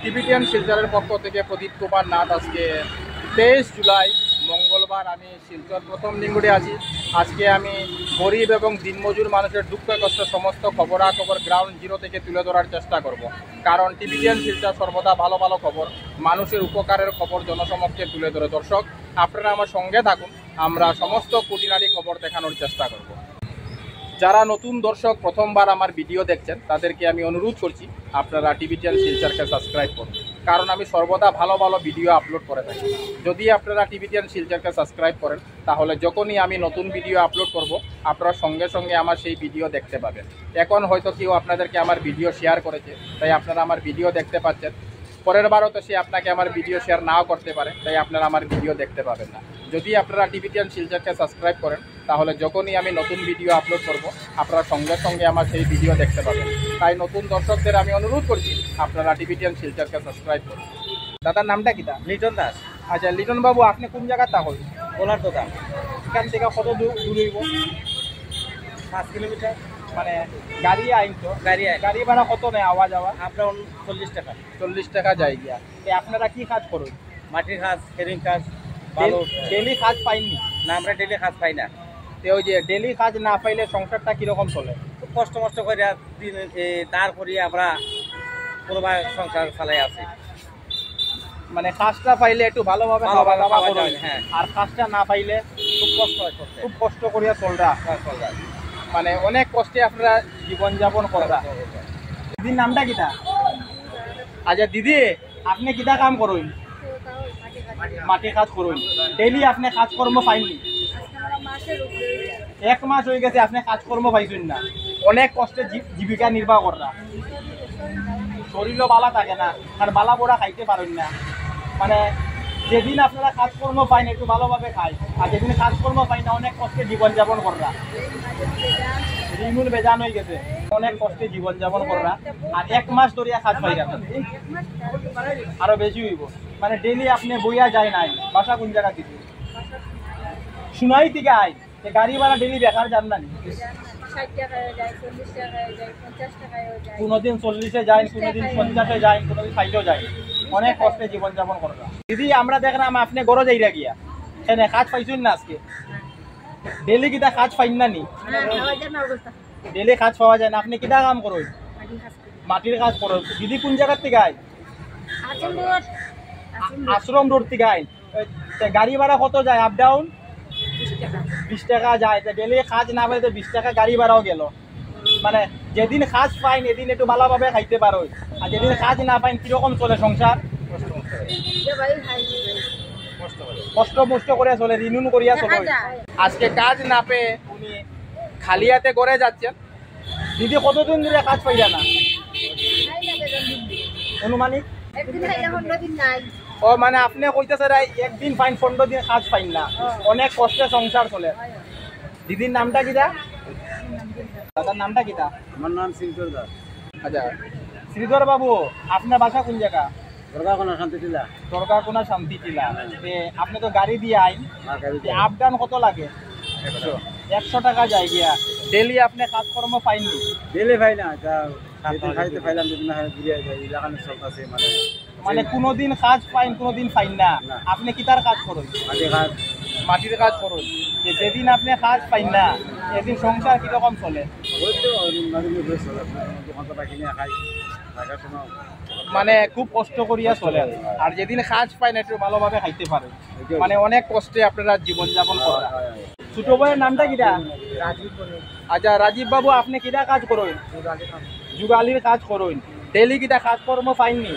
Tibetan শিলচরের পক্ষ থেকে প্রদীপ কুমার নাথ। আজকে 23 জুলাই মঙ্গলবার আমি শিলচর প্রথম লিঙ্গুড়ে আছি। আজকে আমি গরিব এবং দিনমজুর মানুষের দুঃখ কষ্ট সমস্ত খবরাখবর গ্রাউন্ড জিরো থেকে তুলে ধরার চেষ্টা করব। কারণ টিবিটিয়ান শিলচর সর্বদা ভালো ভালো খবর, মানুষের উপকারের খবর জনসমক্ষে তুলে ধরে। দর্শক, আপনারা আমার সঙ্গে থাকুন, আমরা সমস্ত খুঁটিনাটি খবর দেখানোর চেষ্টা করব। যারা নতুন দর্শক প্রথমবার আমার ভিডিও দেখছেন তাদেরকে আমি অনুরোধ করছি আপনারা টিবিটিয়ান শিলচরকে সাবস্ক্রাইব করুন, কারণ আমি সর্বদা ভালো ভালো ভিডিও আপলোড করে থাকি। যদি আপনারা টিবিটিয়ান শিলচরকে সাবস্ক্রাইব করেন তাহলে যখনই আমি নতুন ভিডিও আপলোড করব আপনারা সঙ্গে সঙ্গে আমার সেই ভিডিও দেখতে পাবেন। এখন হয়তো কেউ আপনাদেরকে আমার ভিডিও শেয়ার করেছে তাই আপনারা আমার ভিডিও দেখতে পাচ্ছেন, পরের বারও তো সে আপনাকে আমার ভিডিও শেয়ার নাও করতে পারে, তাই আপনারা আমার ভিডিও দেখতে পাবেন না। যদি আপনারা টিবিটিয়ান শিলচরকে সাবস্ক্রাইব করেন তাহলে যখনই আমি নতুন ভিডিও আপলোড করব আপনারা সঙ্গে সঙ্গে আমার সেই ভিডিও দেখতে পাবেন। তাই নতুন দর্শকদের আমি অনুরোধ করছি আপনারা টিবিটিয়ান শিলচরকে সাবস্ক্রাইব করুন। দাদার নামটা কিটা? লিটন দাস। আচ্ছা লিটন বাবু, আপনি কোন জায়গার তাহলে? কোলার দোকান। এখান থেকে কত দূর হইব? 5 কিলোমিটার। মানে গাড়ি আইন তো গাড়ি ভাড়া কত নেয় আওয়া যাওয়া? আপনার 40 টাকা। 40 টাকা যায় গিয়া। আপনারা কি কাজ করুন? মাটির কাজ, হেরিং কাজ। ডেলি কাজ পাইনি না, আমরা ডেলি কাজ পাই না। ওই যে ডেলি কাজ না পাইলে সংসারটা কিরকম চলে? খুব কষ্ট করে দিন দাঁড় করিয়ে আমরা পুরোবার সংসার চালাই আছি। মানে কাজটা পাইলে একটু ভালোভাবে খাওয়া যায়, হ্যাঁ। আর কাজটা না পাইলে খুব কষ্ট হয়, খুব কষ্ট করিয়া চলরা। মানে অনেক কষ্টে আপনারা জীবনযাপন করা। দিদির নামটা কিটা? আচ্ছা দিদি, আপনি কিটা কাম করুন? মাটি কাজ করুন। ডেলি আপনি কাজকর্ম পাইনি? 1 মাস হয়ে গেছে আপনি কাজকর্ম পাইছেন না। অনেক কষ্টে জীবিকা নির্বাহ করা। শরীরও বালা থাকে না, আর বালা পোড়া খাইতে পারেন না। মানে যেদিন আপনারা কাজকর্ম পাইন একটু ভালোভাবে খায়, আর যেদিন কাজকর্ম পাই না অনেক কষ্টে জীবনযাপন করা। রিমুল বেজান হয়ে গেছে, অনেক কষ্টে জীবনযাপন করা। আর 1 মাস ধরিয়া কাজ পাই না, আরো বেশি হইব। মানে ডেলি আপনি বইয়া যায় নাই। বাসা কোন জায়গা থেকে? শুনাই থেকে আই। গাড়ি ভাড়া ডেলি বেকার যান না? কোনোদিন 40-এ যায়, কোনোদিন 50-এ যায়, কোনোদিন 60-এও যায়। অনেক কষ্টে জীবনযাপন করা। দিদি আমরা দেখলাম আপনি গড়ে যাইরা গিয়া এখানে কাজ পাইছেন না আজকে? ডেলি কিটা কাজ পাইন না নি? ডেলি কাজ পাওয়া যায় না। আপনি কিটা কাম করুন? মাটির কাজ করুন। দিদি কোন জায়গার থেকে আই? আশ্রম রোড থেকে আই। গাড়ি ভাড়া কত যায় আপ ডাউন? 20 টাকা যায়। ডেলি কাজ না পাইলে 20 টাকা গাড়ি ভাড়াও গেল। মানে যেদিন কাজ পাইন এদিন একটু ভালোভাবে খাইতে পারো, আর যেদিন কাজ না পাইন কিরকম চলে সংসার? কষ্ট মষ্ট করে চলে, ঋণ করিয়া চলে। আজকে কাজ না পেয়ে উনি খালি হাতে করে যাচ্ছেন। দিদি কতদিন ধরে কাজ পাইলা না? অনুমানিক? ও মানে আপনি কইতেছে একদিন পাইন, 15 দিন কাজ পাইন না। অনেক কষ্টে সংসার চলে। দিদির নামটা কিটা? দাদার নামটা কিটা? আমার নাম শ্রীধর দাস। আচ্ছা শ্রীধর বাবু, আপনার বাসা কোন জায়গা? দরগাকোনা শান্তি টিলা। দরগাকোনা শান্তি টিলা। আপনি তো গাড়ি দিয়ে আইন, আপ ডাউন কত লাগে? 100 টাকা যায় গিয়া। ডেলি আপনি কাজকর্ম পাইনি? ডেলি পাই না, খাইতে পাইলাম যদি না ঘুরিয়ে যাই এলাকানে চলতেছে। মানে কোনোদিন কাজ পাইন, কোনোদিন পাইন না। আপনি কিতার কাজ করুন? মাটির কাজ করুন। যেদিন আপনি কাজ পাইন না এদিন সংসার কিরকম চলে? মানে খুব কষ্ট করিয়া চলে। আর যেদিন কাজ পাই না একটু ভালোভাবে খাইতে পারে। মানে অনেক কষ্টে আপনারা জীবনযাপন করেন। ছোট ভাইয়ের নামটা কিটা? আচ্ছা রাজীব বাবু, আপনি কিটা কাজ করুন? যুগালির কাজ করুন। ডেলি কিটা কাজকর্ম পাইননি?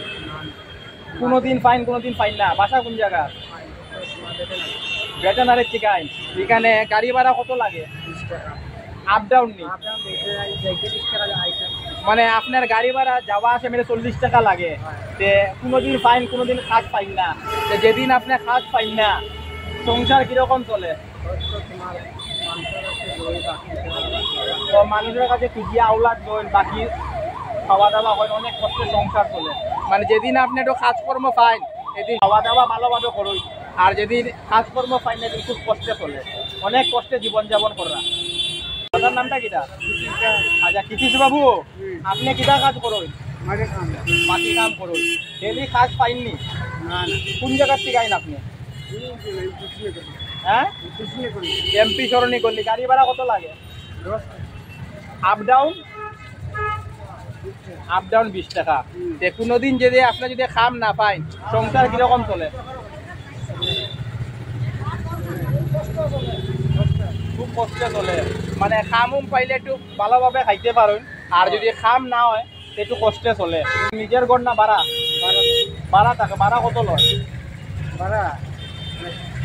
কোনোদিন পাইন, কোনোদিন পাইন না। বাসা কোন জায়গা? ভেটেনারির থেকে আইন। এখানে গাড়ি ভাড়া কত লাগে? 20 টাকা। আপ ডাউন নি? মানে আপনার গাড়ি ভাড়া যাওয়া আসে মেরে 40 টাকা লাগে। কোনোদিন পাইন, কোনোদিন কাজ পাইন না। যেদিন আপনি কাজ পাইন না সংসার কিরকম চলে? তো মানুষের কাছে খুঁজিয়া আওলাদ দইল, বাকি খাওয়া দাওয়া হয়, অনেক কষ্টে সংসার চলে। মানে যেদিন আপনি একটু কাজকর্ম পাইন এদিন খাওয়া দাওয়া ভালোভাবে করুন, আর যেদিন কাজকর্ম পাইন এদিন খুব কষ্টে চলে। অনেক কষ্টে জীবনযাপন করা। দাদার নামটা কিটা? আচ্ছা কিতিশ বাবু, আপনি কিটা কাজ করুন? মাটি কাম করুন, ডেলি কাজ পাইননি? কোন জায়গার থেকে আইন আপনি? হ্যাঁ, এমপি সরণি করলি। গাড়ি ভাড়া কত লাগে? Up down? আপ ডাউন 20 টাকা। কোনোদিন যদি আপনার যদি খাম না পাই, সংসার কিরকম চলে? খুব কষ্টে চলে। মানে খাম পাইলে একটু ভালোভাবে খাইতে পারেন, আর যদি খাম না হয় একটু কষ্টে চলে। নিজের ঘর না ভাড়া? ভাড়া টাকা। ভাড়া কত লয়? ভাড়া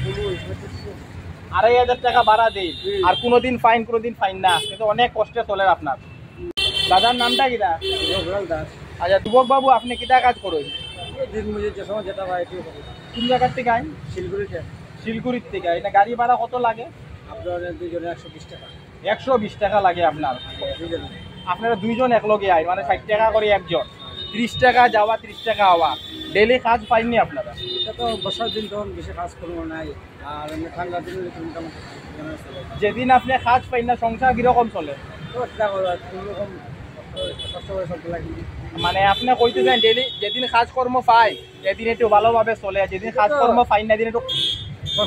2500 টাকা ভাড়া দিই। আর কোনোদিন ফাইন না, কিন্তু অনেক কষ্টে চলে আপনার। দাদার নামটা কিটা? আচ্ছা যুবক বাবু, আপনি কিটা কাজ করুন? যেটা হয় কোন জায়গার থেকে আইন? শিলগুড়ির থেকে। এটা গাড়ি ভাড়া কত লাগে? আপনার দুইজনে 120 টাকা। 120 টাকা লাগে আপনার? আপনারা দুইজন একলগে আইন, মানে 60 টাকা করে একজন। 30 টাকা যাওয়া, 30 টাকা হওয়া। ডেলি কাজ পাইনি আপনারা? এটা তো বর্ষার দিন, তখন বেশি কাজ করবো নাই। আর ঠান্ডার দিন যেদিন আপনি কাজ পাই না, সংসার কিরকম চলে? মানে আপনি কইতে চান ডেলি যেদিন কাজকর্ম পাই এদিন একটু ভালোভাবে চলে, যেদিন কাজকর্ম পাই না এদিন একটু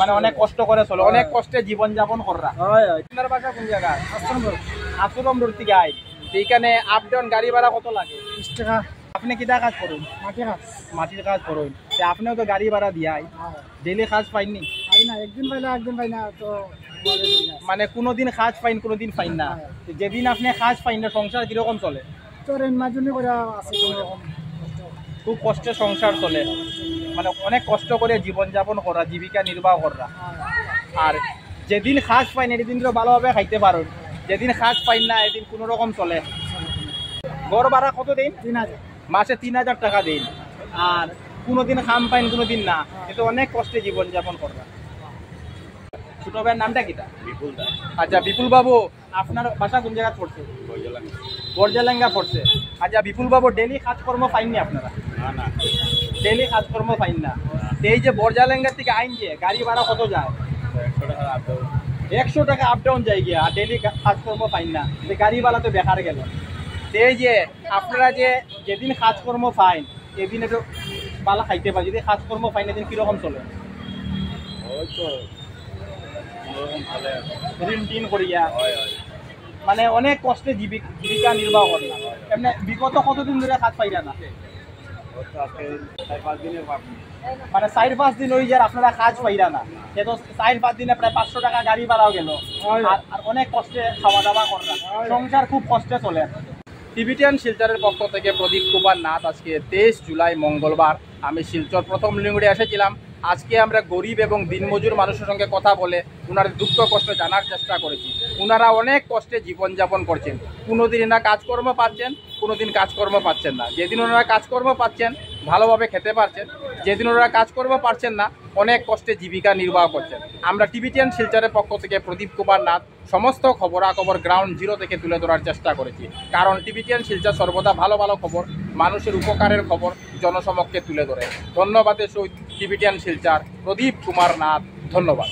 মানে অনেক কষ্ট করে চলে, অনেক কষ্টে জীবন যাপন করা। আপনার বাসা কোন জায়গায়? আশ্রম রোড থেকে আই। এইখানে আপ ডাউন গাড়ি ভাড়া কত লাগে? 20 টাকা। আপনি কিটা কাজ করুন? মাটির কাজ করুন। আপনিও তো গাড়ি ভাড়া দিয়াই, ডেলি কাজ পাইনি? একদিন পাইলে একদিন পাই না তো। মানে কোনোদিন কাজ পাইন, কোনোদিন পাইন না। যেদিন আপনি কাজ পাইন না, সংসার কিরকম চলে? খুব কষ্টে সংসার চলে, মানে অনেক কষ্ট করে জীবন যাপন করা, জীবিকা নির্বাহ করা। আর যেদিন কাজ পাই না এদিন তো ভালোভাবে খাইতে পারেন, যেদিন কাজ পাইন না এদিন কোনো রকম চলে। ঘর ভাড়া কত দিন? 3000। মাসে 3000 টাকা দিন। আর কোনোদিন খাম পাইন, কোনোদিন না, কিন্তু অনেক কষ্টে জীবন যাপন করা। ছোট ভাইয়ের নামটা কিটা? বিপুল দা। আচ্ছা বিপুল বাবু, আপনার বাসা কোন জায়গা পড়ছে? বর্জালাঙ্গা পড়ছে। আচ্ছা বিপুল বাবু, ডেলি কাজকর্ম পাইননি আপনারা? না, ডেলি কাজকর্ম পাইন না। এই যে বর্জালাঙ্গা থেকে আইন যে গাড়ি ভাড়া কত যায়? 100 টাকা আপ ডাউন যায় গিয়া। আর ডেলি কাজকর্ম পাইন না, গাড়ি ভাড়া তো বেকার গেল। এই যে আপনারা যে যেদিন কাজকর্ম পাইন এদিন একটু ভালো খাইতে পাই, যদি কাজকর্ম পাইন এদিন কিরকম চলে? ঋণ টিন করিয়া মানে অনেক কষ্টে জীবিকা নির্বাহ করলাম। এমনি বিগত কতদিন ধরে কাজ পাইলা না? মানে 4-5 দিন হয়ে যায় আপনারা কাজ পাইলা না। সে তো 4-5 দিনে প্রায় 500 টাকা গাড়ি ভাড়াও গেল। আর অনেক কষ্টে খাওয়া দাওয়া করলাম, সংসার খুব কষ্টে চলে। টিভিটিয়ান শিলচরের পক্ষ থেকে প্রদীপ কুমার নাথ। আজকে 23 জুলাই মঙ্গলবার আমি শিলচর প্রথম লিঙ্গুড়ে এসেছিলাম। আজকে আমরা গরিব এবং দিনমজুর মানুষের সঙ্গে কথা বলে ওনার দুঃখ কষ্ট জানার চেষ্টা করেছি। ওনারা অনেক কষ্টে জীবনযাপন করছেন, কোনোদিন না কাজকর্ম পাচ্ছেন, কোনোদিন কাজকর্ম পাচ্ছেন না। যেদিন ওনারা কাজকর্ম পাচ্ছেন ভালোভাবে খেতে পারছেন, যেদিন ওনারা কাজকর্ম পাচ্ছেন না অনেক কষ্টে জীবিকা নির্বাহ করছেন। আমরা টিভিটিয়ান শিলচরের পক্ষ থেকে প্রদীপ কুমার নাথ সমস্ত খবরাখবর গ্রাউন্ড জিরো থেকে তুলে ধরার চেষ্টা করেছি, কারণ টিভিটিয়ান শিলচর সর্বদা ভালো ভালো খবর, মানুষের উপকারের খবর জনসমক্ষে তুলে ধরে। ধন্যবাদের সহিত টিভিটিয়ান শিলচর প্রদীপ কুমার নাথ। ধন্যবাদ।